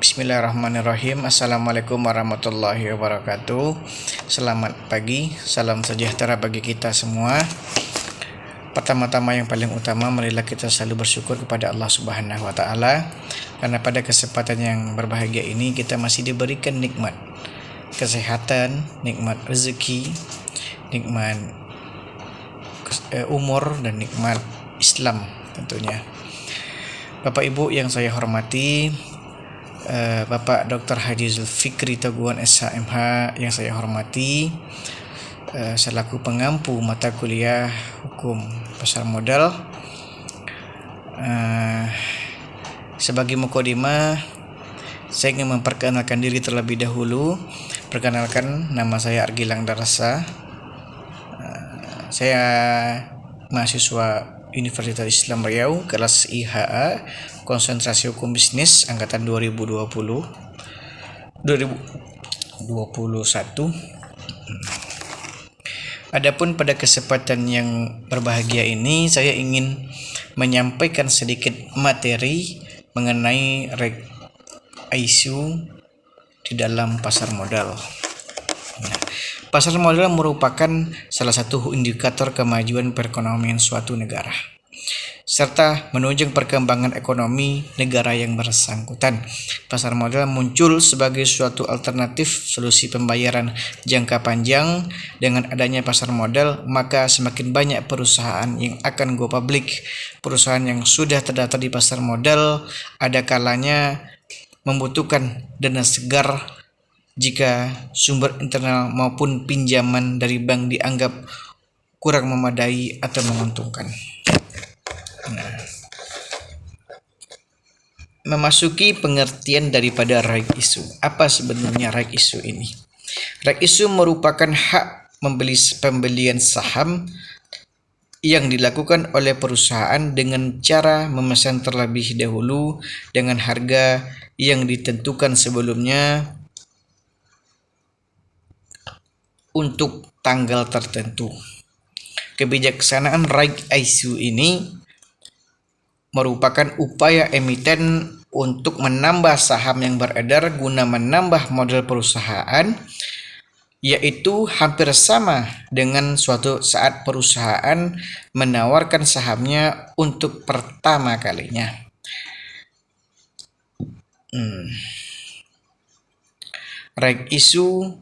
Bismillahirrahmanirrahim. Assalamualaikum warahmatullahi wabarakatuh. Selamat pagi, salam sejahtera bagi kita semua. Pertama-tama yang paling utama, marilah kita selalu bersyukur kepada Allah Subhanahu wa taala karena pada kesempatan yang berbahagia ini kita masih diberikan nikmat kesehatan, nikmat rezeki, nikmat umur dan nikmat Islam tentunya. Bapak Ibu yang saya hormati, Bapak Dr. Haji Zulfikri Teguhan SHMH yang saya hormati, selaku pengampu mata kuliah Hukum Pasar Modal. Sebagai mukadimah, saya ingin memperkenalkan diri terlebih dahulu. Perkenalkan, nama saya Argilang Darasa. Saya mahasiswa Universitas Islam Riau, kelas IHA, konsentrasi hukum bisnis angkatan 2021. Adapun pada kesempatan yang berbahagia ini saya ingin menyampaikan sedikit materi mengenai isu di dalam pasar modal. Pasar modal merupakan salah satu indikator kemajuan perekonomian suatu negara, serta menunjang perkembangan ekonomi negara yang bersangkutan. Pasar modal muncul sebagai suatu alternatif solusi pembayaran jangka panjang. Dengan adanya pasar modal, maka semakin banyak perusahaan yang akan go public. Perusahaan yang sudah terdaftar di pasar modal ada kalanya membutuhkan dana segar jika sumber internal maupun pinjaman dari bank dianggap kurang memadai atau menguntungkan. Memasuki pengertian daripada right issue. Apa sebenarnya right issue ini? Right issue merupakan hak pembelian saham yang dilakukan oleh perusahaan dengan cara memesan terlebih dahulu dengan harga yang ditentukan sebelumnya untuk tanggal tertentu. Kebijaksanaan right issue ini merupakan upaya emiten untuk menambah saham yang beredar guna menambah modal perusahaan, yaitu hampir sama dengan suatu saat perusahaan menawarkan sahamnya untuk pertama kalinya. Right issue,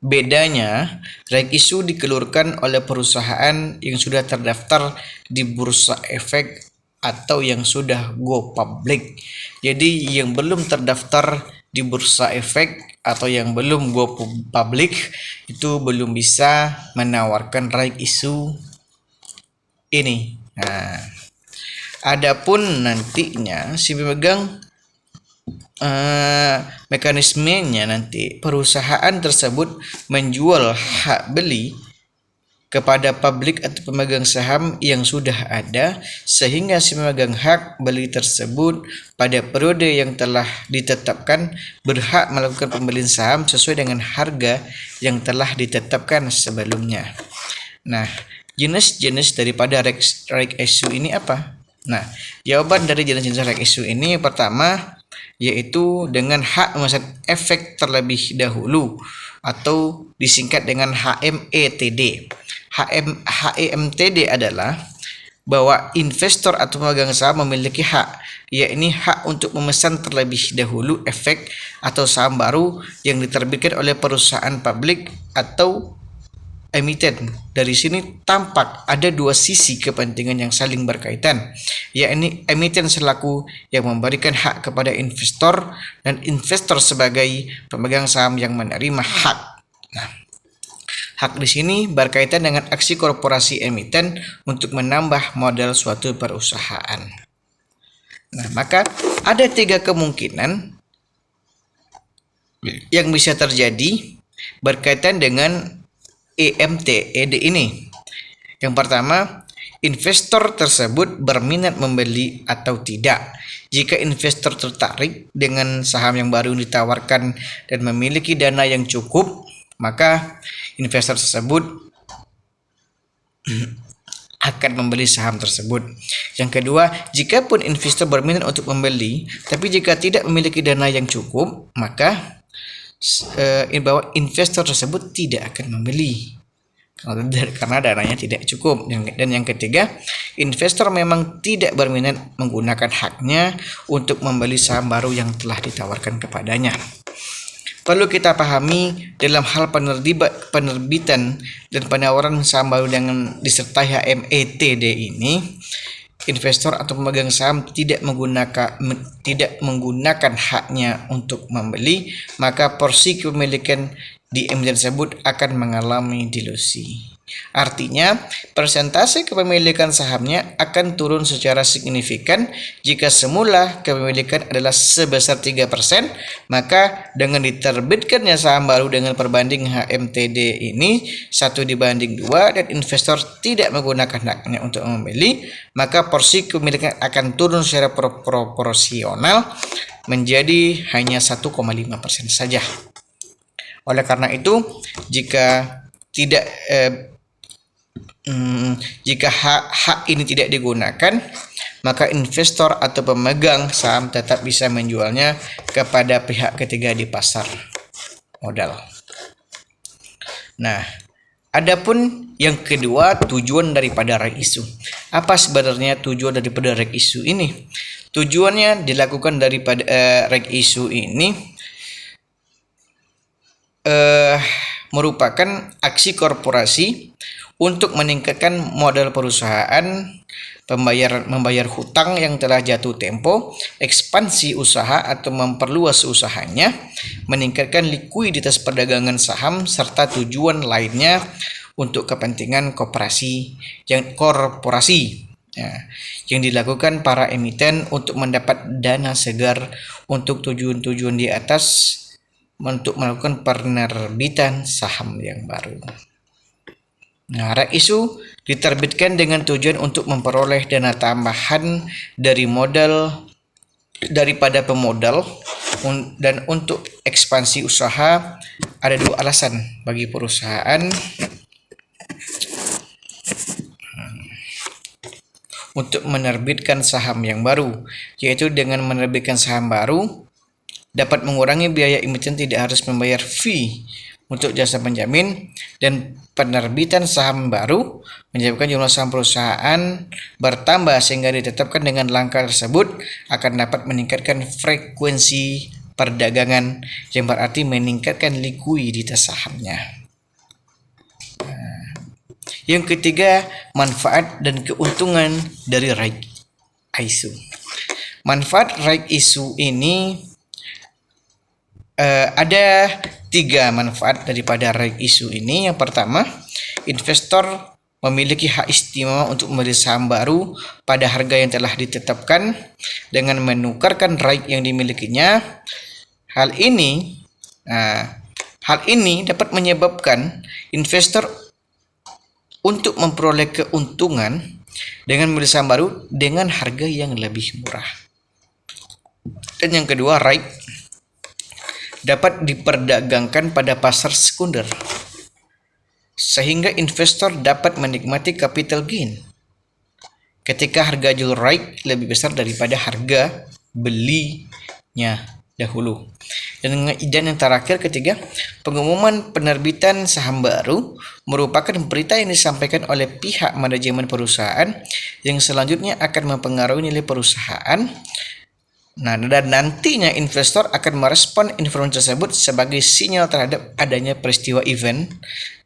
bedanya, right issue dikeluarkan oleh perusahaan yang sudah terdaftar di Bursa Efek atau yang sudah go public. Jadi yang belum terdaftar di Bursa Efek atau yang belum go public itu belum bisa menawarkan right issue ini. Nah, adapun nantinya si pemegang mekanismenya nanti perusahaan tersebut menjual hak beli kepada publik atau pemegang saham yang sudah ada, sehingga si pemegang hak beli tersebut pada periode yang telah ditetapkan berhak melakukan pembelian saham sesuai dengan harga yang telah ditetapkan sebelumnya. Nah, jenis-jenis daripada right issue ini apa? Nah, jawaban dari jenis-jenis right issue ini pertama yaitu dengan hak memesan efek terlebih dahulu atau disingkat dengan HMETD. HMTD adalah bahwa investor atau pemegang saham memiliki hak, yakni hak untuk memesan terlebih dahulu efek atau saham baru yang diterbitkan oleh perusahaan publik atau emiten. Dari sini tampak ada dua sisi kepentingan yang saling berkaitan, yakni emiten selaku yang memberikan hak kepada investor dan investor sebagai pemegang saham yang menerima hak. Nah, hak di sini berkaitan dengan aksi korporasi emiten untuk menambah modal suatu perusahaan. Nah, maka ada 3 kemungkinan yang bisa terjadi berkaitan dengan EMTED ini. Yang pertama, investor tersebut berminat membeli atau tidak. Jika investor tertarik dengan saham yang baru ditawarkan dan memiliki dana yang cukup, maka investor tersebut akan membeli saham tersebut. Yang kedua, jika pun investor berminat untuk membeli, tapi jika tidak memiliki dana yang cukup, maka bahwa investor tersebut tidak akan membeli karena dananya tidak cukup. Dan yang ketiga, investor memang tidak berminat menggunakan haknya untuk membeli saham baru yang telah ditawarkan kepadanya. Perlu kita pahami dalam hal penerbitan dan penawaran saham baru dengan disertai HMETD ini, investor atau pemegang saham tidak menggunakan haknya untuk membeli, maka porsi kepemilikan di emiten tersebut akan mengalami dilusi. Artinya, persentase kepemilikan sahamnya akan turun secara signifikan. Jika semula kepemilikan adalah sebesar 3%, maka dengan diterbitkannya saham baru dengan perbanding HMTD ini 1:2 dan investor tidak menggunakan haknya untuk membeli, maka porsi kepemilikan akan turun secara proporsional menjadi hanya 1,5% saja. Oleh karena itu, jika hak ini tidak digunakan, maka investor atau pemegang saham tetap bisa menjualnya kepada pihak ketiga di pasar modal. Nah, adapun yang kedua, tujuan daripada right issue. Apa sebenarnya tujuan daripada right issue ini? Tujuannya dilakukan daripada right issue ini merupakan aksi korporasi untuk meningkatkan modal perusahaan, membayar hutang yang telah jatuh tempo, ekspansi usaha atau memperluas usahanya, meningkatkan likuiditas perdagangan saham, serta tujuan lainnya untuk kepentingan korporasi yang dilakukan para emiten untuk mendapat dana segar untuk tujuan-tujuan di atas, untuk melakukan penerbitan saham yang baru. Nah, right issue diterbitkan dengan tujuan untuk memperoleh dana tambahan daripada pemodal dan untuk ekspansi usaha. Ada dua alasan bagi perusahaan untuk menerbitkan saham yang baru, yaitu dengan menerbitkan saham baru dapat mengurangi biaya emiten tidak harus membayar fee untuk jasa penjamin, dan penerbitan saham baru menyebabkan jumlah saham perusahaan bertambah sehingga ditetapkan dengan langkah tersebut akan dapat meningkatkan frekuensi perdagangan yang berarti meningkatkan likuiditas sahamnya. Yang ketiga, manfaat dan keuntungan dari right issue. Manfaat right issue ini ada 3 manfaat daripada right issue ini. Yang pertama, investor memiliki hak istimewa untuk membeli saham baru pada harga yang telah ditetapkan dengan menukarkan right yang dimilikinya. Hal ini dapat menyebabkan investor untuk memperoleh keuntungan dengan membeli saham baru dengan harga yang lebih murah. Dan yang kedua, right dapat diperdagangkan pada pasar sekunder sehingga investor dapat menikmati capital gain ketika harga jual right lebih besar daripada harga belinya dahulu. Dan yang terakhir, ketiga, pengumuman penerbitan saham baru merupakan berita yang disampaikan oleh pihak manajemen perusahaan yang selanjutnya akan mempengaruhi nilai perusahaan. Nah, dan nantinya investor akan merespon informasi tersebut sebagai sinyal terhadap adanya peristiwa event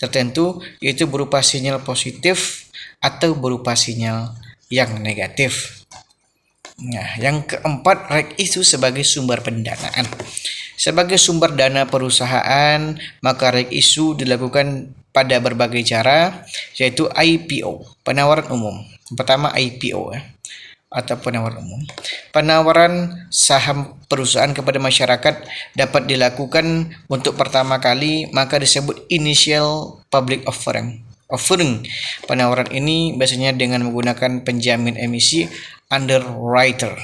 tertentu, yaitu berupa sinyal positif atau berupa sinyal yang negatif. Nah, yang keempat, right issue sebagai sumber pendanaan. Sebagai sumber dana perusahaan, maka right issue dilakukan pada berbagai cara, yaitu IPO, penawaran umum. Pertama, IPO atau penawaran umum. Penawaran saham perusahaan kepada masyarakat dapat dilakukan untuk pertama kali, maka disebut initial public offering. Penawaran ini biasanya dengan menggunakan penjamin emisi underwriter.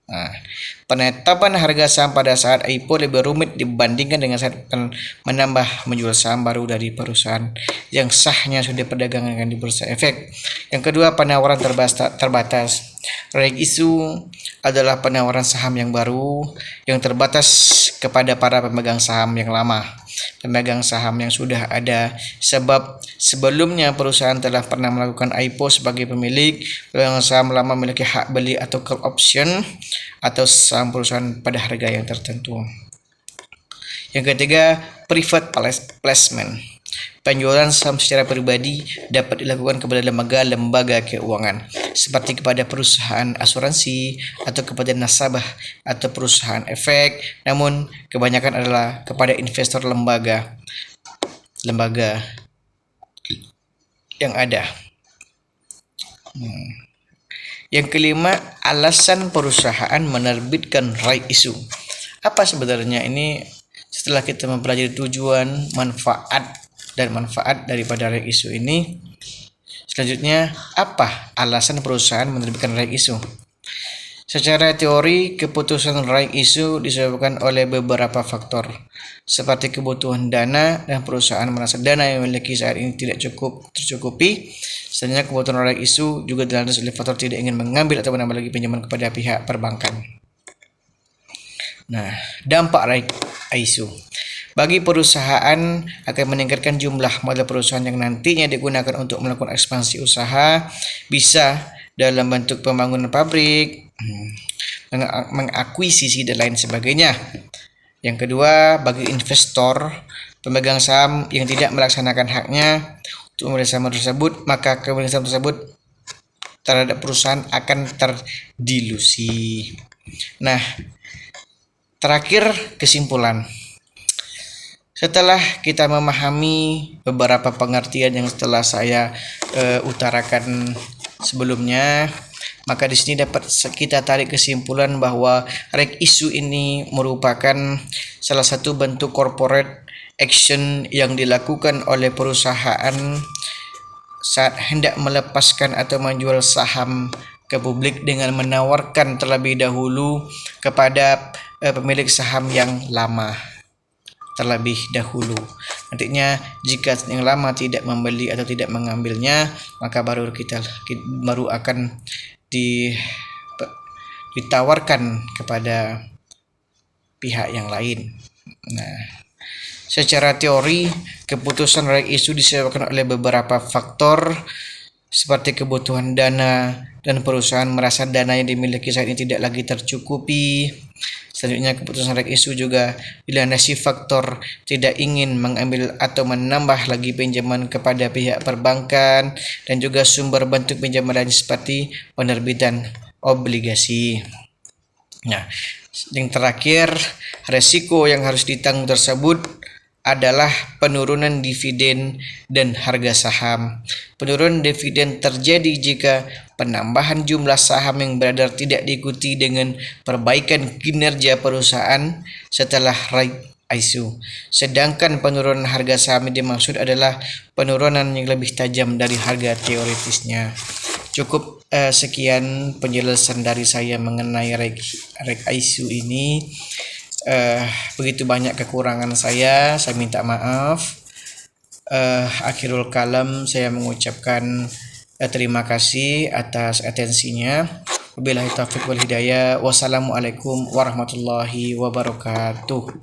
Nah, penetapan harga saham pada saat IPO lebih rumit dibandingkan dengan saat menambah menjual saham baru dari perusahaan yang sahnya sudah diperdagangkan di bursa efek. Yang kedua, penawaran terbatas. Right issue adalah penawaran saham yang baru yang terbatas kepada para pemegang saham yang lama, pemegang saham yang sudah ada, sebab sebelumnya perusahaan telah pernah melakukan IPO sebagai pemilik. Pemegang saham lama memiliki hak beli atau call option atau saham perusahaan pada harga yang tertentu. Yang ketiga, private placement. Penjualan saham secara pribadi dapat dilakukan kepada lembaga keuangan seperti kepada perusahaan asuransi atau kepada nasabah atau perusahaan efek, namun kebanyakan adalah kepada investor lembaga yang ada. Yang kelima, alasan perusahaan menerbitkan right issue. Apa sebenarnya ini? Setelah kita mempelajari tujuan, manfaat daripada right issue ini, selanjutnya apa alasan perusahaan menerbitkan right issue? Secara teori, keputusan right issue disebabkan oleh beberapa faktor, seperti kebutuhan dana dan perusahaan merasa dana yang memiliki saat ini tidak tercukupi. Selanjutnya, kebutuhan right issue juga dilandasi oleh faktor tidak ingin mengambil atau menambah lagi pinjaman kepada pihak perbankan. Nah, dampak right issue bagi perusahaan akan meningkatkan jumlah modal perusahaan yang nantinya digunakan untuk melakukan ekspansi usaha, bisa dalam bentuk pembangunan pabrik, mengakuisisi dan lain sebagainya. Yang kedua, bagi investor pemegang saham yang tidak melaksanakan haknya untuk membeli saham tersebut, maka kepemilikan saham tersebut terhadap perusahaan akan terdilusi. Nah, terakhir, kesimpulan. Setelah kita memahami beberapa pengertian yang telah saya utarakan sebelumnya, maka di sini dapat kita tarik kesimpulan bahwa right issue ini merupakan salah satu bentuk corporate action yang dilakukan oleh perusahaan saat hendak melepaskan atau menjual saham ke publik dengan menawarkan terlebih dahulu kepada pemilik saham yang lama terlebih dahulu. Nantinya jika yang lama tidak membeli atau tidak mengambilnya, maka baru akan ditawarkan kepada pihak yang lain. Nah, secara teori, keputusan right issue disebabkan oleh beberapa faktor seperti kebutuhan dana dan perusahaan merasa dana yang dimiliki saat ini tidak lagi tercukupi. Selanjutnya, keputusan right issue juga dilandasi faktor tidak ingin mengambil atau menambah lagi pinjaman kepada pihak perbankan dan juga sumber bentuk pinjaman lain seperti penerbitan obligasi. Nah, yang terakhir, resiko yang harus ditanggung tersebut adalah penurunan dividen dan harga saham. Penurunan dividen terjadi jika penambahan jumlah saham yang beredar tidak diikuti dengan perbaikan kinerja perusahaan setelah right issue. Sedangkan penurunan harga saham yang dimaksud adalah penurunan yang lebih tajam dari harga teoritisnya. Cukup sekian penjelasan dari saya mengenai right issue ini. Begitu banyak kekurangan saya minta maaf. Akhirul kalam, saya mengucapkan terima kasih atas atensinya. Wabillahi taufiq wal hidayah. Wassalamualaikum warahmatullahi wabarakatuh.